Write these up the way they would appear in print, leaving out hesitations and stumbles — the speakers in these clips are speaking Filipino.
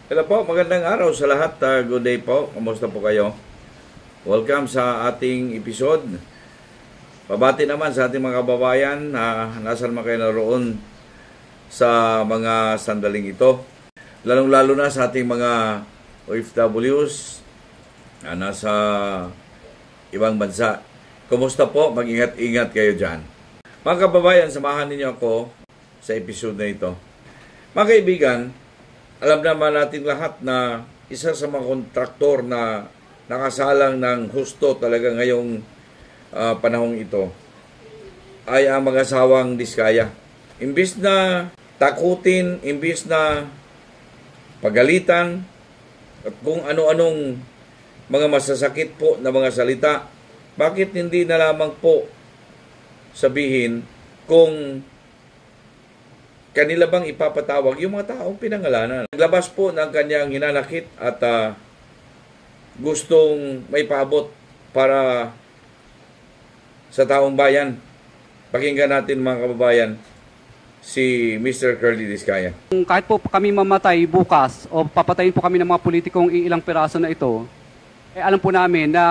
Hello po, magandang araw sa lahat. Good day po. Kamusta po kayo? Welcome sa ating episode. Pabati naman sa ating mga kababayan na nasan man kayo naroon sa mga sandaling ito. Lalong-lalo na sa ating mga OFWs na nasa ibang bansa. Kumusta po? Mag-ingat-ingat kayo dyan. Mga kababayan, samahan ninyo ako sa episode na ito. Mga kaibigan, alam naman natin lahat na isa sa mga kontraktor na nakasalang ng husto talaga ngayong panahong ito ay ang mag-asawang Diskaya. Imbis na takutin, imbis na pagalitan, at kung ano-anong mga masasakit po na mga salita, bakit hindi na lamang po sabihin kung kanila bang ipapatawag yung mga taong pinangalanan. Naglabas po ng kanyang hinanakit at gustong may paabot para sa taong bayan. Pakinggan natin mga kababayan si Mr. Curly Diskaya. Kahit po kami mamatay bukas o papatayin po kami ng mga politikong ilang piraso na ito, alam po namin na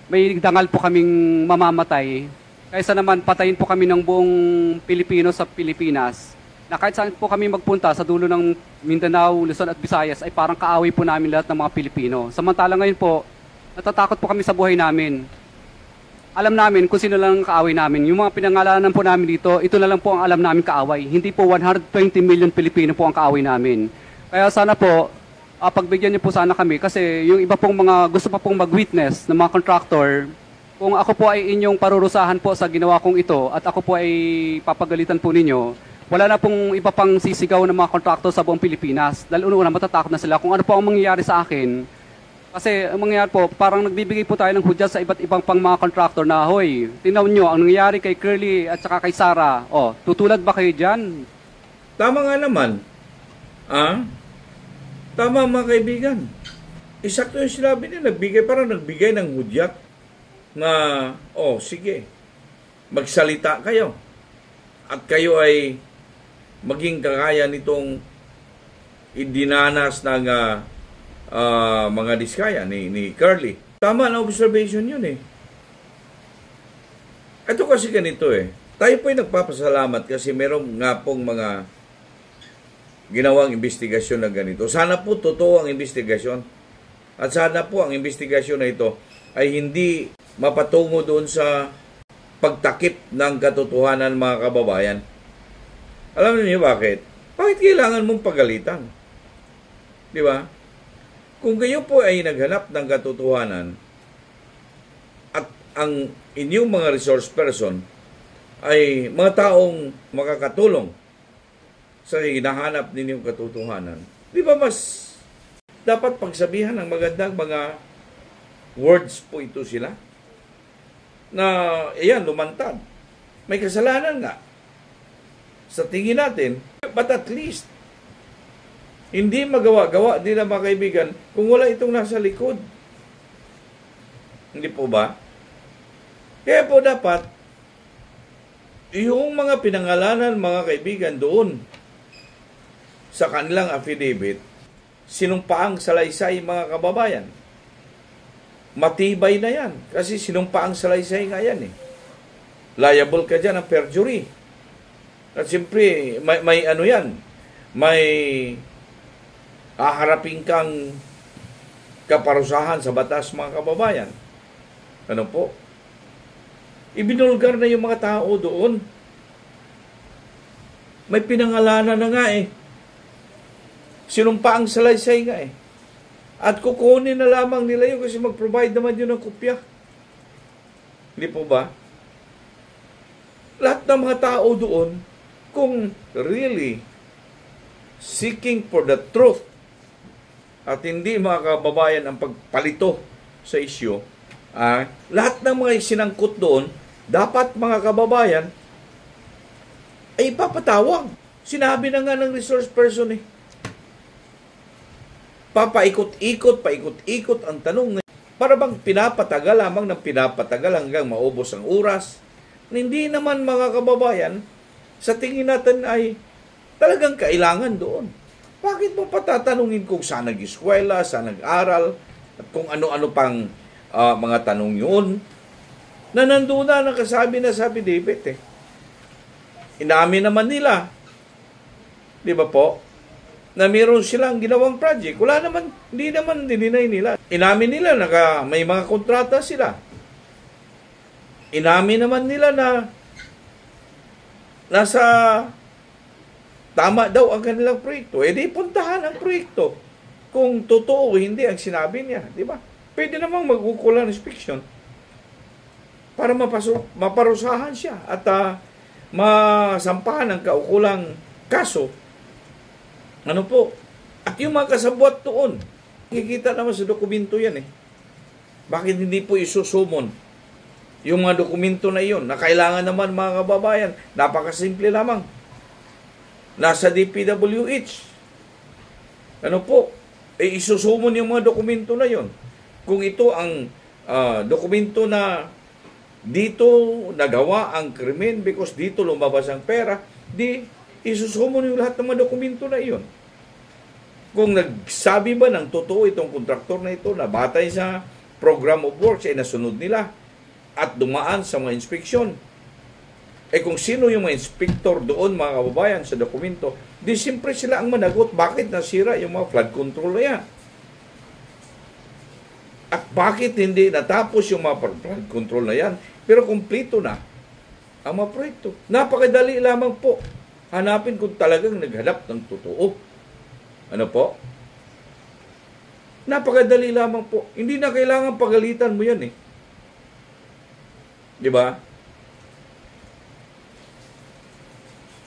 may dangal po kaming mamamatay. Kaysa naman patayin po kami ng buong Pilipino sa Pilipinas, na kahit saan po kami magpunta sa dulo ng Mindanao, Luzon at Visayas ay parang kaaway po namin lahat ng mga Pilipino. Samantala ngayon po, natatakot po kami sa buhay namin. Alam namin kung sino lang ang kaaway namin. Yung mga pinangalanan po namin dito, ito na lang po ang alam namin kaaway. Hindi po 120 million Pilipino po ang kaaway namin. Kaya sana po, pagbigyan niyo po sana kami kasi yung iba pong mga gusto pa pong mag-witness ng mga contractor, kung ako po ay inyong parurusahan po sa ginawa kong ito at ako po ay papagalitan po ninyo, wala na pong iba pang sisigaw ng mga kontraktor sa buong Pilipinas. Dahil una matatakot na sila kung ano po ang mangyayari sa akin. Kasi ang mangyayari po, parang nagbibigay po tayo ng hudyat sa iba't ibang pang mga kontraktor na, hoy, tinaw nyo, ang nangyayari kay Curly at saka kay Sarah, tutulad ba kayo dyan? Tama nga naman. Tama mga kaibigan. Isakto yung sinabi niya, parang nagbigay ng hudyat na, sige, magsalita kayo. At kayo ay maging kagaya nitong idinanas ng mga Diskaya ni Curly. Tama na observation yun eh. Ito kasi ganito eh. Tayo po ay nagpapasalamat kasi meron nga pong mga ginawang investigasyon na ganito. Sana po totoo ang investigasyon. At sana po ang investigasyon na ito ay hindi mapatungo doon sa pagtakip ng katotohanan mga kababayan. Alam niyo bakit? Bakit kailangan mong pagalitan? Di ba? Kung kayo po ay naghanap ng katotohanan at ang inyong mga resource person ay mga taong makakatulong sa hinahanap ninyong katotohanan, di ba mas dapat pagsabihan ng magandang mga words po ito sila? Na, ayan, lumantad. May kasalanan nga. Sa tingin natin, but at least, hindi magawa-gawa nila mga kaibigan kung wala itong nasa likod. Hindi po ba? Kaya po dapat, yung mga pinangalanan mga kaibigan doon sa kanilang affidavit, sinumpaang salaysay mga kababayan. Matibay na yan. Kasi sinumpaang salaysay nga yan eh. Liable ka dyan ng perjury. At siyempre, may ano yan. May haharapin kang kaparusahan sa batas mga kababayan. Ano po? Ibinulgar na yung mga tao doon. May pinangalanan na nga eh. Sinumpaang salaysay nga eh. At kukunin na lamang nila yun kasi mag-provide naman yun ng kopya. Hindi po ba? Lahat ng mga tao doon, kung really seeking for the truth at hindi mga kababayan ang pagpalito sa isyu, lahat ng mga sinangkot doon, dapat mga kababayan ay ipapatawag. Sinabi na nga ng resource person eh. Paikot-ikot ang tanong. Para bang pinapatagal lamang ng pinapatagal hanggang maubos ang oras. Hindi naman mga kababayan, sa tingin natin ay talagang kailangan doon. Bakit mo patatanungin kung saan nag-eskwela, saan nag-aral, at kung ano-ano pang mga tanong yun? Na nandun na, nakasabi na sa affidavit eh. Inamin naman nila, di ba po, na meron silang ginawang project. Wala naman, hindi naman dininay nila. Inamin nila na may mga kontrata sila. Inamin naman nila na nasa tama daw ang kanilang proyekto. Eh di puntahan ang proyekto. Kung totoo o hindi ang sinabi niya, di ba? Pwede namang mag-ukulang inspection para maparusahan siya at masampahan ang kaukulang kaso. Ano po? At yung mga kasabwat doon, nakikita naman sa dokumento yan eh. Bakit hindi po isusumon yung mga dokumento na iyon na kailangan naman mga kababayan? Napakasimple lamang. Nasa DPWH. Ano po? Isusumon yung mga dokumento na yon. Kung ito ang dokumento na dito nagawa ang krimen because dito lumabas ang pera, di isusumon yung lahat ng mga dokumento na iyon. Kung nagsabi ba ng totoo itong kontraktor na ito na batay sa program of works ay nasunod nila at dumaan sa mga inspeksyon. Kung sino yung mga inspektor doon, mga kababayan, sa dokumento, di siyempre sila ang managot bakit nasira yung mga flood control na yan. At bakit hindi natapos yung mga flood control na yan, pero kumplito na ang mga proyekto. Napakadali lamang po. Hanapin kung talagang naghanap ng totoo. Ano po? Napakadali lamang po. Hindi na kailangan pagalitan mo yan eh. Di ba?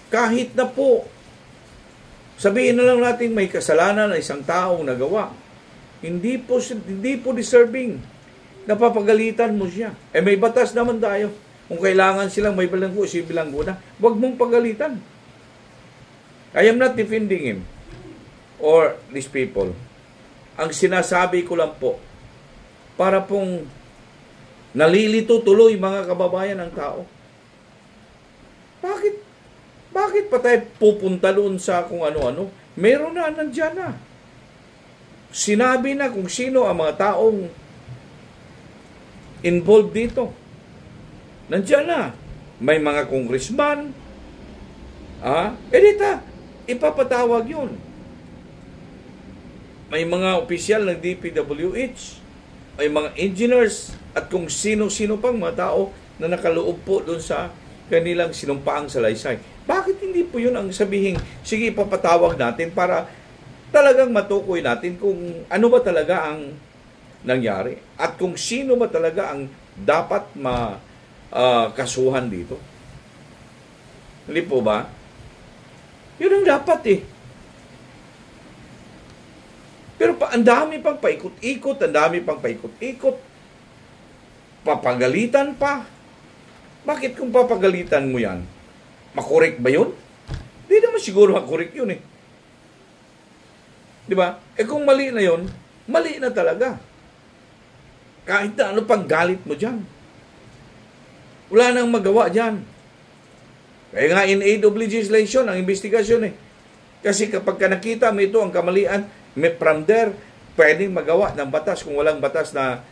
Kahit na po, sabihin na lang natin may kasalanan na isang taong nagawa. Hindi po deserving. Napapagalitan mo siya. May batas naman tayo. Kung kailangan silang may bilanggo, si bilanggo na, huwag mong pagalitan. I am not defending him or these people. Ang sinasabi ko lang po, para pong nalilito tuloy mga kababayan ng tao. Bakit pa tayo pupunta doon sa kung ano-ano? Meron na, nandyan na. Sinabi na kung sino ang mga taong involved dito. Nandyan na. May mga congressman. Edita, ipapatawag yun. May mga opisyal ng DPWH. May mga engineers. At kung sino-sino pang mga tao na nakaloob po doon sa kanilang sinumpaang salaysay. Bakit hindi po yun ang sabihin, sige, ipapatawag natin para talagang matukoy natin kung ano ba talaga ang nangyari at kung sino ba talaga ang dapat kasuhan dito. Hindi po ba? Yun ang dapat eh. Pero ang dami pang paikot-ikot, papagalitan pa. Bakit kung papagalitan mo yan? Makorek ba yun? Hindi naman siguro makorek yun eh. Di ba? Kung mali na yun, mali na talaga. Kahit na ano pang galit mo dyan. Wala nang magawa dyan. Kaya nga in aid of legislation, ang investigasyon eh. Kasi kapag nakita mo ito ang kamalian, from there, pwedeng magawa ng batas kung walang batas na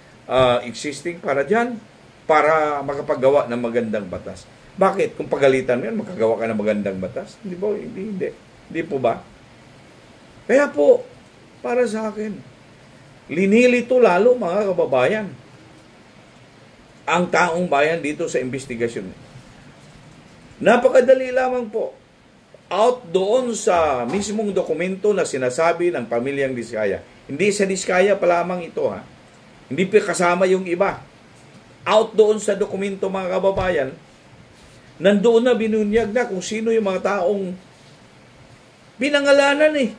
existing para dyan, para makapagawa ng magandang batas. Bakit? Kung pagalitan mo yan, makagawa ka ng magandang batas? Hindi po, hindi. Hindi po ba? Kaya po, para sa akin, linilito lalo mga kababayan ang taong bayan dito sa investigasyon. Napakadali lamang po. Out doon sa mismong dokumento na sinasabi ng pamilyang Diskaya. Hindi sa Diskaya pa lamang ito ha. Hindi pa kasama yung iba. Out doon sa dokumento mga kababayan, nandoon na binunyag na kung sino yung mga taong pinangalanan eh.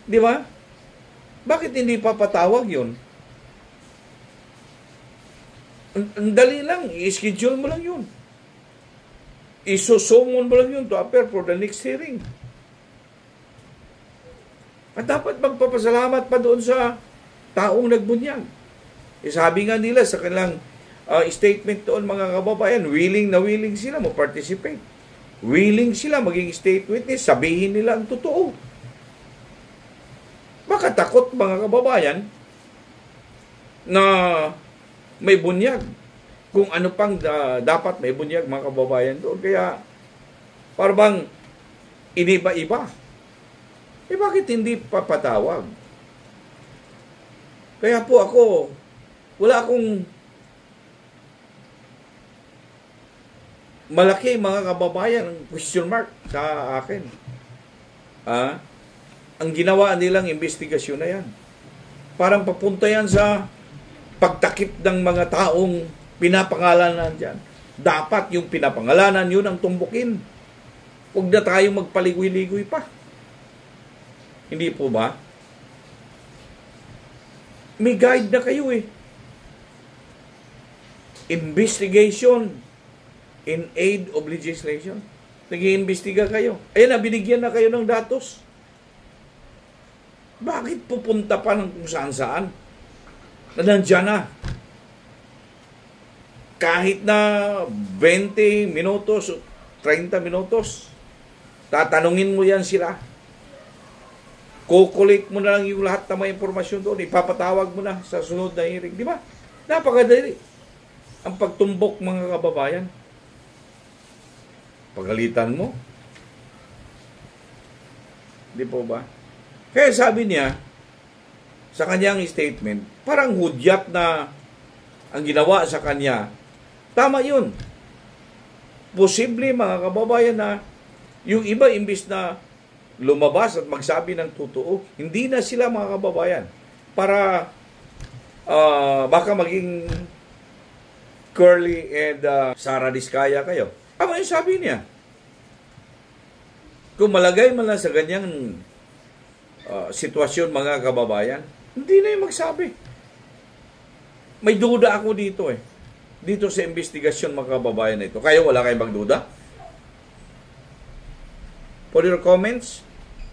Di ba? Bakit hindi papatawag yun? Ang dali lang, i-schedule mo lang yun. Isusumon mo lang yun to appear for the next hearing. At dapat magpapasalamat pa doon sa taong nagbunyag. Sabi nga nila sa kanilang statement doon mga kababayan, willing sila mo-participate. Willing sila maging state witness, sabihin nila ang totoo. nakakatakot mga kababayan na may bunyag. Kung ano pang dapat may bunyag mga kababayan doon. Kaya parang iniba-iba. Bakit hindi papatawag? Kaya po ako, wala akong malaki mga kababayan question mark sa akin. Ang ginawa nilang investigasyon na yan. Parang papunta yan sa pagtakip ng mga taong pinapangalanan dyan. Dapat yung pinapangalanan yun ang tumbukin. Huwag na tayo magpaligoy-ligoy pa. Hindi po ba? May guide na kayo eh. Investigation in aid of legislation. Nag-iimbestiga kayo. Ayan na, binigyan na kayo ng datos. Bakit pupunta pa ng kung saan-saan? Na nandyan na. Kahit na 20 minutos, 30 minutos, tatanungin mo yan sila. Kukulik mo na lang yung lahat ng mga impormasyon doon. Ipapatawag mo na sa sunod na hearing. Di ba? Napakadali. Ang pagtumbok mga kababayan. Pagalitan mo. Di po ba? Kaya sabi niya, sa kanyang statement, parang hudyat na ang ginawa sa kanya. Tama yun. Posible mga kababayan na yung iba imbis na lumabas at magsabi ng totoo, hindi na sila mga kababayan para baka maging Curly and Sara Diskaya kayo. Tama yung sabi niya. Kung malagay man lang sa ganyang sitwasyon mga kababayan, hindi na yung magsabi. May duda ako dito eh. Dito sa investigasyon mga kababayan na ito. Kayo wala kayong magduda? For your comments,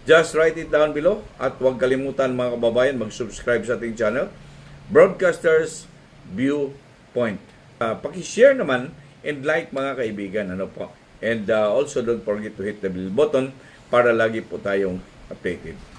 just write it down below. At huwag kalimutan mga kababayan mag-subscribe sa ating channel, Broadcasters Viewpoint. Paki-share naman and like mga kaibigan. Ano po? And also don't forget to hit the bell button para lagi po tayong updated.